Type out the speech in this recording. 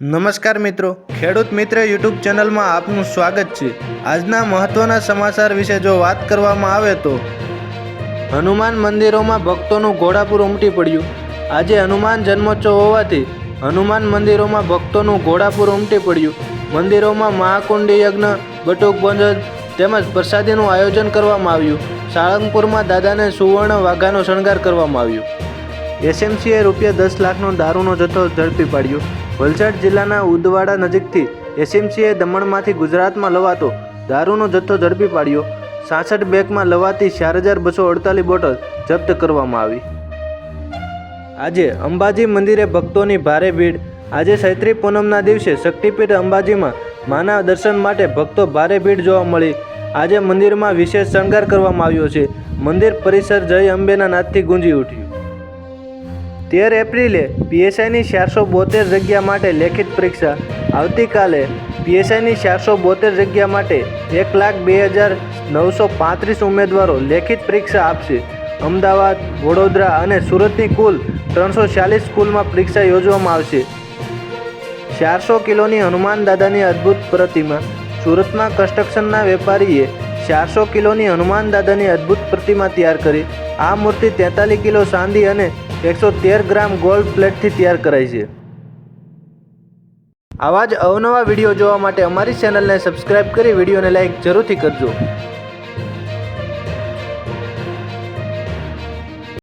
નમસ્કાર મિત્રો, ખેડૂત મિત્ર યુટ્યુબ ચેનલમાં આપનું સ્વાગત છે। આજના મહત્વના સમાચાર વિશે જો વાત કરવામાં આવે તો હનુમાન મંદિરોમાં ભક્તોનું ઘોડાપૂર ઉમટી પડ્યું। આજે હનુમાન જન્મોત્સવ હોવાથી હનુમાન મંદિરોમાં ભક્તોનું ઘોડાપૂર ઉમટી પડ્યું। મંદિરોમાં મહાકુંડી યજ્ઞ, બટુક ભોજન તેમજ પ્રસાદીનું આયોજન કરવામાં આવ્યું। સાળંગપુરમાં દાદાને સુવર્ણ વાઘાનો શણગાર કરવામાં આવ્યો। એસએમસીએ ₹10 લાખનો દારૂનો જથ્થો ઝડપી પાડ્યો। વલસાડ જિલ્લાના ઉદવાડા નજીકથી એસએમસીએ દમણમાંથી ગુજરાતમાં લવાતો દારૂનો જથ્થો ઝડપી પાડ્યો। 66 બેગમાં લવાતી 4248 બોટલ જપ્ત કરવામાં આવી। આજે અંબાજી મંદિરે ભક્તોની ભારે ભીડ। આજે ચૈત્રી પૂનમના દિવસે શક્તિપીઠ અંબાજીમાં માના દર્શન માટે ભક્તો ભારે ભીડ જોવા મળી। આજે મંદિરમાં વિશેષ શણગાર કરવામાં આવ્યો છે। મંદિર પરિસર જય અંબેના નાદથી ગુંજી ઉઠ્યું। 13 એપ્રિલે પીએસઆઈની 472 જગ્યા માટે લેખિત પરીક્ષા। આવતીકાલે પીએસઆઈની 472 જગ્યા માટે 1,02,935 ઉમેદવારો લેખિત પરીક્ષા આપશે। અમદાવાદ, વડોદરા અને સુરતની કુલ 340 સ્કૂલમાં પરીક્ષા યોજવામાં આવશે। 400 કિલોની હનુમાન દાદાની અદ્ભુત પ્રતિમા। સુરતમાં કન્સ્ટ્રક્શનના વેપારીએ 400 કિલોની હનુમાન દાદાની અદ્ભુત પ્રતિમા તૈયાર કરી। આ મૂર્તિ 43 કિલો ચાંદી અને 113 ગ્રામ ગોલ્ડ પ્લેટથી તૈયાર કરાઈ છે। આવા જ અવનવા વિડીયો જોવા માટે અમારી ચેનલને સબસ્ક્રાઇબ કરી વિડીયોને લાઇક જરૂરથી કરજો।